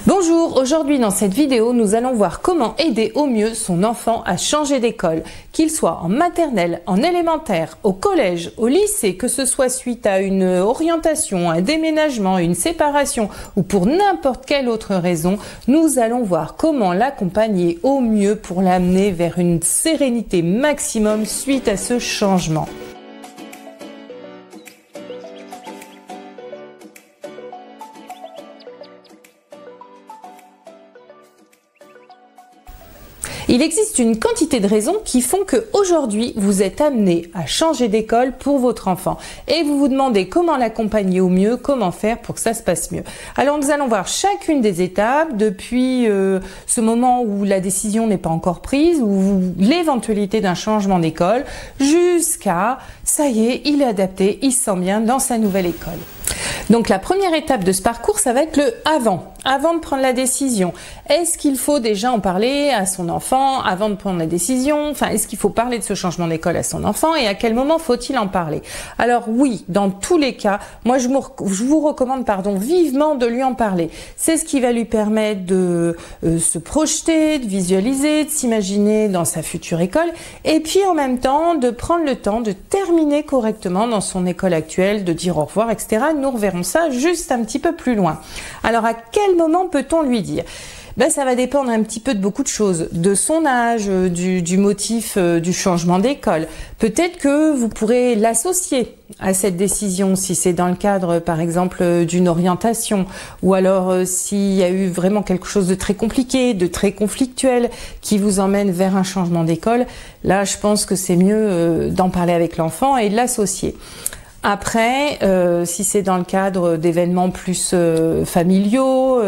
Bonjour, aujourd'hui dans cette vidéo, nous allons voir comment aider au mieux son enfant à changer d'école, qu'il soit en maternelle, en élémentaire, au collège, au lycée, que ce soit suite à une orientation, un déménagement, une séparation ou pour n'importe quelle autre raison. Nous allons voir comment l'accompagner au mieux pour l'amener vers une sérénité maximum suite à ce changement. Il existe une quantité de raisons qui font que aujourd'hui vous êtes amené à changer d'école pour votre enfant et vous vous demandez comment l'accompagner au mieux, comment faire pour que ça se passe mieux. Alors nous allons voir chacune des étapes depuis ce moment où la décision n'est pas encore prise ou l'éventualité d'un changement d'école jusqu'à ça y est, il est adapté, il se sent bien dans sa nouvelle école. Donc la première étape de ce parcours, ça va être le avant de prendre la décision. Est-ce qu'il faut déjà en parler à son enfant avant de prendre la décision? Enfin, est-ce qu'il faut parler de ce changement d'école à son enfant et à quel moment faut-il en parler? Alors oui, dans tous les cas, moi je vous recommande vivement de lui en parler. C'est ce qui va lui permettre de se projeter, de visualiser, de s'imaginer dans sa future école et puis en même temps de prendre le temps de terminer correctement dans son école actuelle, de dire au revoir, etc. Nous reverrons ça juste un petit peu plus loin. Alors à quel moment peut-on lui dire? Ça va dépendre un petit peu de beaucoup de choses, de son âge, du motif du changement d'école. Peut-être que vous pourrez l'associer à cette décision si c'est dans le cadre par exemple d'une orientation ou alors s'il y a eu vraiment quelque chose de très compliqué, de très conflictuel qui vous emmène vers un changement d'école. Là, je pense que c'est mieux d'en parler avec l'enfant et de l'associer. Après, si c'est dans le cadre d'événements plus familiaux,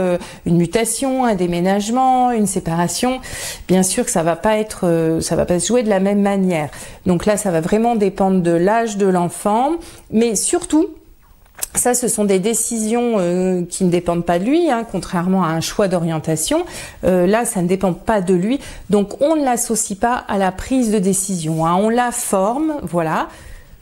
une mutation, un déménagement, une séparation, bien sûr que ça va pas se jouer de la même manière. Donc là, ça va vraiment dépendre de l'âge de l'enfant, mais surtout, ça, ce sont des décisions qui ne dépendent pas de lui, contrairement à un choix d'orientation. Là, ça ne dépend pas de lui, donc on ne l'associe pas à la prise de décision. On la forme, voilà,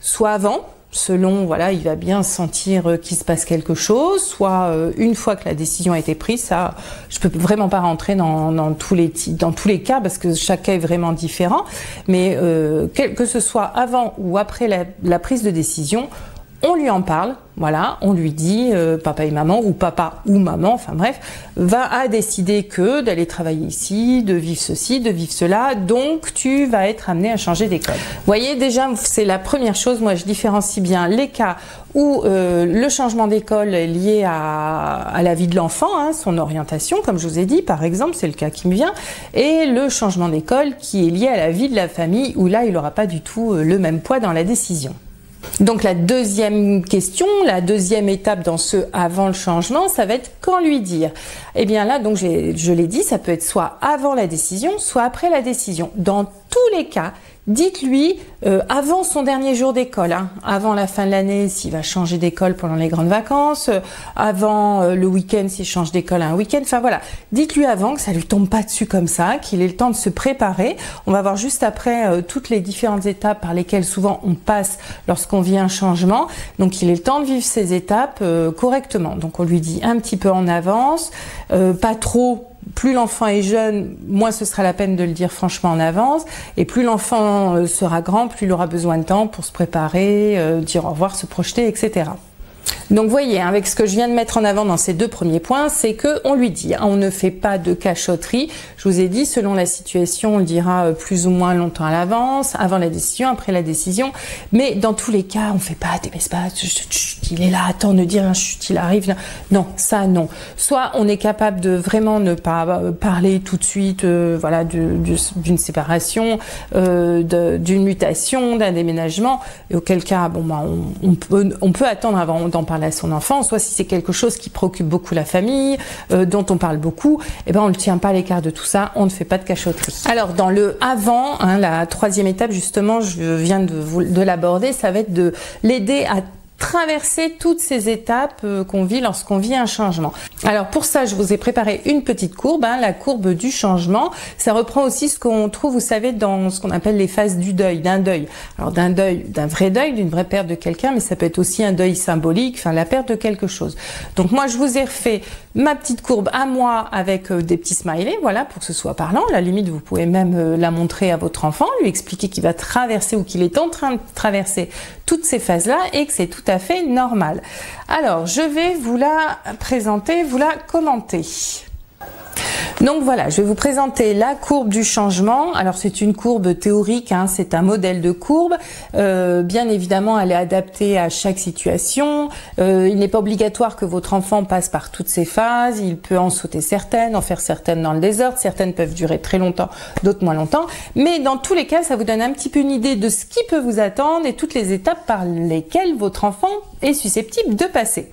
soit avant. Selon, voilà, il va bien sentir qu'il se passe quelque chose, soit une fois que la décision a été prise, ça, je peux vraiment pas rentrer dans tous les cas parce que chaque cas est vraiment différent, mais que ce soit avant ou après la prise de décision, on lui en parle, voilà, on lui dit papa et maman ou papa ou maman, enfin bref, a décidé que d'aller travailler ici, de vivre ceci, de vivre cela, donc tu vas être amené à changer d'école. Vous voyez, déjà, c'est la première chose, moi je différencie bien les cas où le changement d'école est lié à la vie de l'enfant, son orientation, comme je vous ai dit, par exemple, c'est le cas qui me vient, et le changement d'école qui est lié à la vie de la famille, où là, il n'aura pas du tout le même poids dans la décision. Donc la deuxième question, la deuxième étape dans ce avant le changement, ça va être quand lui dire. Eh bien là, donc je l'ai dit, ça peut être soit avant la décision, soit après la décision. Dans tous les cas, dites-lui avant son dernier jour d'école, avant la fin de l'année s'il va changer d'école pendant les grandes vacances, avant le week-end s'il change d'école un week-end, enfin voilà, dites-lui avant que ça lui tombe pas dessus comme ça, qu'il ait le temps de se préparer. On va voir juste après toutes les différentes étapes par lesquelles souvent on passe lorsqu'on vit un changement, donc qu'il ait le temps de vivre ces étapes correctement. Donc on lui dit un petit peu en avance, pas trop. Plus l'enfant est jeune, moins ce sera la peine de le dire franchement en avance. Et plus l'enfant sera grand, plus il aura besoin de temps pour se préparer, dire au revoir, se projeter, etc. Donc vous voyez, avec ce que je viens de mettre en avant dans ces deux premiers points, c'est que on lui dit, on ne fait pas de cachotterie. Je vous ai dit, selon la situation, on le dira plus ou moins longtemps à l'avance, avant la décision, après la décision. Mais dans tous les cas, on fait pas des espaces, il est là, attends, ne dire un chut, il arrive. Non, ça non. Soit on est capable de vraiment ne pas parler tout de suite, voilà, d'une séparation, d'une mutation, d'un déménagement. Et auquel cas, on peut attendre avant d'en parler à son enfant, soit si c'est quelque chose qui préoccupe beaucoup la famille, dont on parle beaucoup, on ne tient pas à l'écart de tout ça, on ne fait pas de cachotterie. Alors dans le avant, la troisième étape justement, je viens de l'aborder, ça va être de l'aider à traverser toutes ces étapes qu'on vit lorsqu'on vit un changement. Alors pour ça, je vous ai préparé une petite courbe, la courbe du changement. Ça reprend aussi ce qu'on trouve, vous savez, dans ce qu'on appelle les phases du deuil, d'un deuil. Alors d'un deuil, d'un vrai deuil, d'une vraie perte de quelqu'un, mais ça peut être aussi un deuil symbolique, enfin la perte de quelque chose. Donc moi, je vous ai refait ma petite courbe à moi avec des petits smileys, voilà, pour que ce soit parlant. À la limite, vous pouvez même la montrer à votre enfant, lui expliquer qu'il va traverser ou qu'il est en train de traverser toutes ces phases-là et que c'est tout à fait normal. Alors, je vais vous la présenter, vous la commenter. Donc voilà, je vais vous présenter la courbe du changement. Alors c'est une courbe théorique, hein, c'est un modèle de courbe. Bien évidemment, elle est adaptée à chaque situation. Il n'est pas obligatoire que votre enfant passe par toutes ces phases. Il peut en sauter certaines, en faire certaines dans le désordre. Certaines peuvent durer très longtemps, d'autres moins longtemps. Mais dans tous les cas, ça vous donne un petit peu une idée de ce qui peut vous attendre et toutes les étapes par lesquelles votre enfant est susceptible de passer.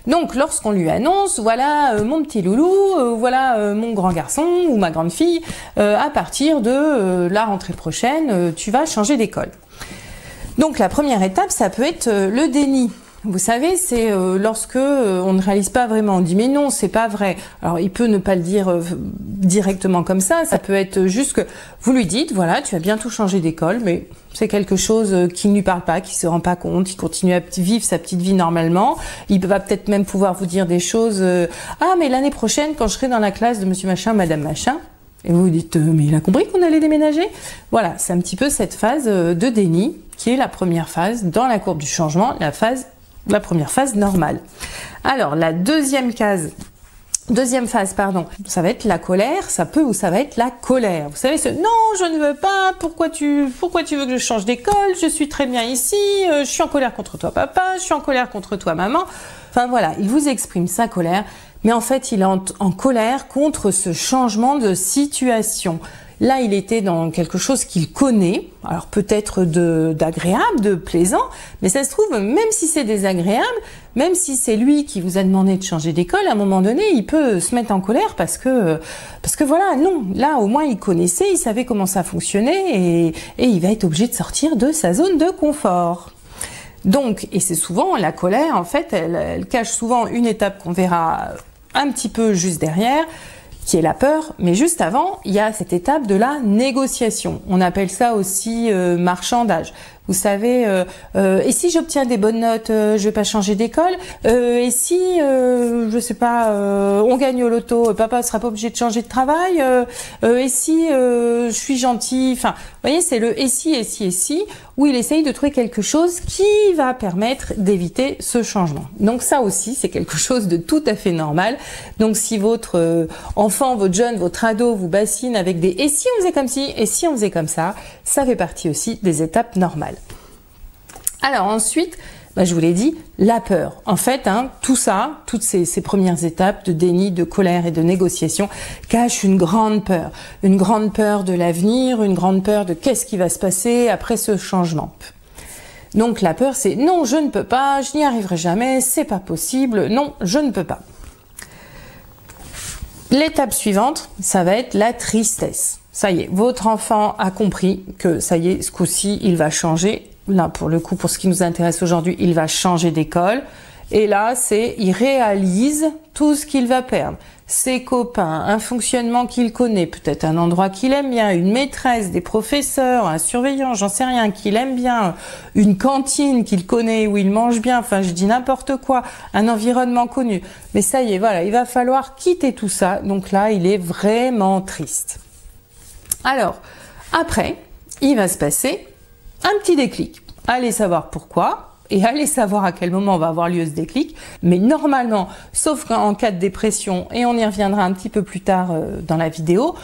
Donc, lorsqu'on lui annonce, voilà mon petit loulou, voilà mon grand garçon ou ma grande fille, à partir de la rentrée prochaine, tu vas changer d'école. Donc, la première étape, ça peut être le déni. Vous savez, c'est lorsque on ne réalise pas vraiment, on dit mais non, c'est pas vrai. Alors il peut ne pas le dire directement comme ça peut être juste que vous lui dites voilà, tu vas bientôt changer d'école, mais c'est quelque chose qui ne lui parle pas, qui se rend pas compte, il continue à vivre sa petite vie normalement. Il va peut-être même pouvoir vous dire des choses ah mais l'année prochaine quand je serai dans la classe de monsieur machin, madame machin. Et vous vous dites mais il a compris qu'on allait déménager? Voilà, c'est un petit peu cette phase de déni qui est la première phase dans la courbe du changement, la première phase normale. Alors, la deuxième phase, ça va être la colère, ça va être la colère. Vous savez, non, je ne veux pas, pourquoi tu veux que je change d'école? Je suis très bien ici, je suis en colère contre toi papa, je suis en colère contre toi maman. Enfin voilà, il vous exprime sa colère, mais en fait, il est en colère contre ce changement de situation. Là, il était dans quelque chose qu'il connaît, alors peut-être d'agréable, de plaisant, mais ça se trouve, même si c'est désagréable, même si c'est lui qui vous a demandé de changer d'école, à un moment donné, il peut se mettre en colère parce que voilà, non, là, au moins, il connaissait, il savait comment ça fonctionnait et il va être obligé de sortir de sa zone de confort. Donc, et c'est souvent, la colère, en fait, elle cache souvent une étape qu'on verra un petit peu juste derrière, qui est la peur, mais juste avant, il y a cette étape de la négociation. On appelle ça aussi marchandage. Vous savez, et si j'obtiens des bonnes notes, je vais pas changer d'école. Et si, je sais pas, on gagne au loto, papa sera pas obligé de changer de travail. Et si je suis gentil, enfin, vous voyez, c'est le et si, où il essaye de trouver quelque chose qui va permettre d'éviter ce changement. Donc ça aussi, c'est quelque chose de tout à fait normal. Donc si votre enfant, votre jeune, votre ado vous bassine avec des et si on faisait comme ci, et si on faisait comme ça fait partie aussi des étapes normales. Alors ensuite, je vous l'ai dit, la peur. En fait, tout ça, toutes ces premières étapes de déni, de colère et de négociation cachent une grande peur de l'avenir, une grande peur de qu'est-ce qui va se passer après ce changement. Donc la peur, c'est non, je ne peux pas, je n'y arriverai jamais, c'est pas possible, non, je ne peux pas. L'étape suivante, ça va être la tristesse. Ça y est, votre enfant a compris que ça y est, ce coup-ci, il va changer. Là, pour le coup, pour ce qui nous intéresse aujourd'hui, il va changer d'école. Et là, il réalise tout ce qu'il va perdre. Ses copains, un fonctionnement qu'il connaît, peut-être un endroit qu'il aime bien, une maîtresse, des professeurs, un surveillant, j'en sais rien, qu'il aime bien, une cantine qu'il connaît, où il mange bien, enfin je dis n'importe quoi, un environnement connu. Mais ça y est, voilà, il va falloir quitter tout ça. Donc là, il est vraiment triste. Alors, après, il va se passer un petit déclic. Allez savoir pourquoi. Et allez savoir à quel moment va avoir lieu ce déclic. Mais normalement, sauf en cas de dépression, et on y reviendra un petit peu plus tard dans la vidéo,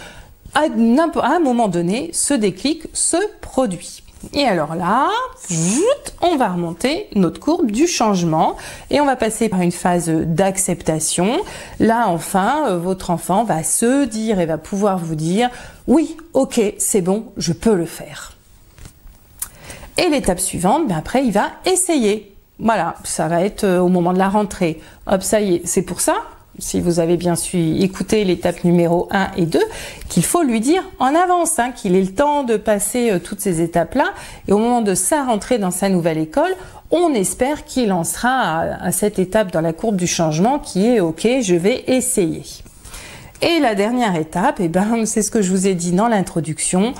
à un moment donné, ce déclic se produit. Et alors là, on va remonter notre courbe du changement et on va passer par une phase d'acceptation. Là, enfin, votre enfant va se dire et va pouvoir vous dire « Oui, ok, c'est bon, je peux le faire ». Et l'étape suivante, après, il va essayer. Voilà, ça va être au moment de la rentrée. Hop, ça y est, c'est pour ça, si vous avez bien su écouter l'étape numéro 1 et 2, qu'il faut lui dire en avance, qu'il ait le temps de passer toutes ces étapes-là. Et au moment de sa rentrée dans sa nouvelle école, on espère qu'il en sera à cette étape dans la courbe du changement qui est « Ok, je vais essayer ». Et la dernière étape, c'est ce que je vous ai dit dans l'introduction,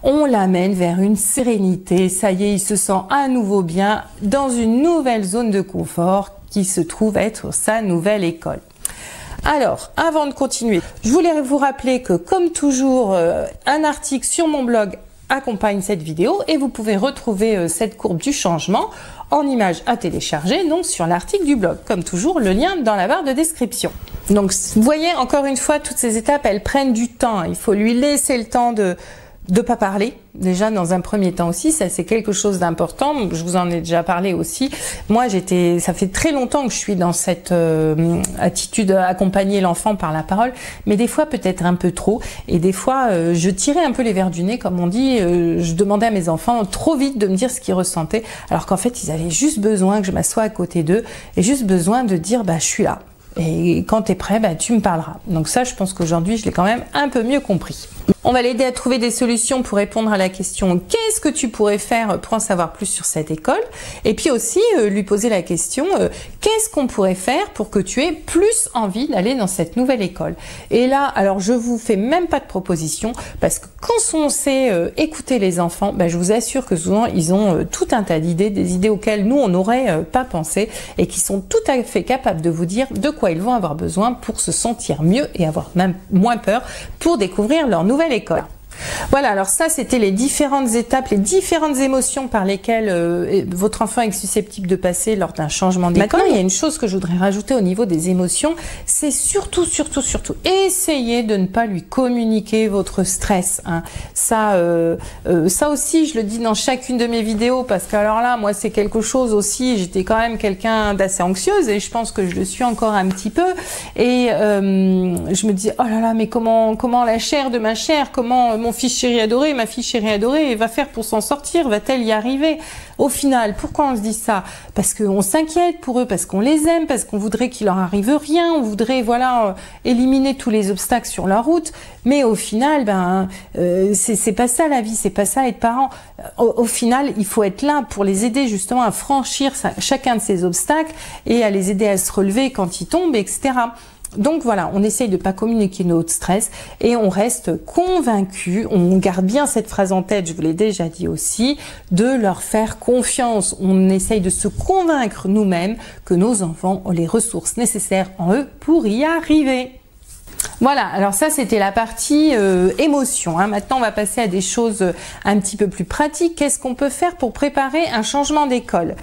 on l'amène vers une sérénité. Ça y est, il se sent à nouveau bien dans une nouvelle zone de confort qui se trouve être sa nouvelle école. Alors, avant de continuer, je voulais vous rappeler que comme toujours, un article sur mon blog accompagne cette vidéo et vous pouvez retrouver cette courbe du changement en image à télécharger, donc sur l'article du blog. Comme toujours, le lien dans la barre de description. Donc, vous voyez, encore une fois, toutes ces étapes, elles prennent du temps. Il faut lui laisser le temps de pas parler, déjà dans un premier temps aussi, ça c'est quelque chose d'important, je vous en ai déjà parlé aussi. Moi ça fait très longtemps que je suis dans cette attitude d'accompagner l'enfant par la parole, mais des fois peut-être un peu trop, et des fois je tirais un peu les verres du nez, comme on dit, je demandais à mes enfants trop vite de me dire ce qu'ils ressentaient, alors qu'en fait ils avaient juste besoin que je m'assoie à côté d'eux, et juste besoin de dire bah je suis là. Et quand tu es prêt, bah, tu me parleras. Donc ça, je pense qu'aujourd'hui, je l'ai quand même un peu mieux compris. On va l'aider à trouver des solutions pour répondre à la question « Qu'est-ce que tu pourrais faire pour en savoir plus sur cette école ?» Et puis aussi, lui poser la question « Qu'est-ce qu'on pourrait faire pour que tu aies plus envie d'aller dans cette nouvelle école ?» Et là, alors je vous fais même pas de proposition parce que quand on sait écouter les enfants, bah, je vous assure que souvent, ils ont tout un tas d'idées, des idées auxquelles nous, on n'aurait pas pensé et qui sont tout à fait capables de vous dire de quoi ils vont avoir besoin pour se sentir mieux et avoir même moins peur pour découvrir leur nouvelle école. Voilà, alors ça c'était les différentes étapes, les différentes émotions par lesquelles votre enfant est susceptible de passer lors d'un changement d'école. Maintenant, il y a une chose que je voudrais rajouter au niveau des émotions, c'est surtout essayez de ne pas lui communiquer votre stress. Hein. Ça aussi, je le dis dans chacune de mes vidéos parce que alors là, moi c'est quelque chose aussi, j'étais quand même quelqu'un d'assez anxieuse et je pense que je le suis encore un petit peu. Et je me dis, oh là là, mais comment la chair de ma chair, comment mon fils chéri adoré, ma fille chérie adorée va faire pour s'en sortir, va-t-elle y arriver? Au final, pourquoi on se dit ça? Parce qu'on s'inquiète pour eux, parce qu'on les aime, parce qu'on voudrait qu'il leur arrive rien, on voudrait voilà éliminer tous les obstacles sur la route. Mais au final, ben c'est pas ça la vie, c'est pas ça être parent. Au final, il faut être là pour les aider justement à franchir chacun de ces obstacles et à les aider à se relever quand ils tombent, etc. Donc voilà, on essaye de pas communiquer notre stress et on reste convaincu, on garde bien cette phrase en tête, je vous l'ai déjà dit aussi, de leur faire confiance. On essaye de se convaincre nous-mêmes que nos enfants ont les ressources nécessaires en eux pour y arriver. Voilà, alors ça c'était la partie émotion. Hein. Maintenant on va passer à des choses un petit peu plus pratiques. Qu'est-ce qu'on peut faire pour préparer un changement d'école ?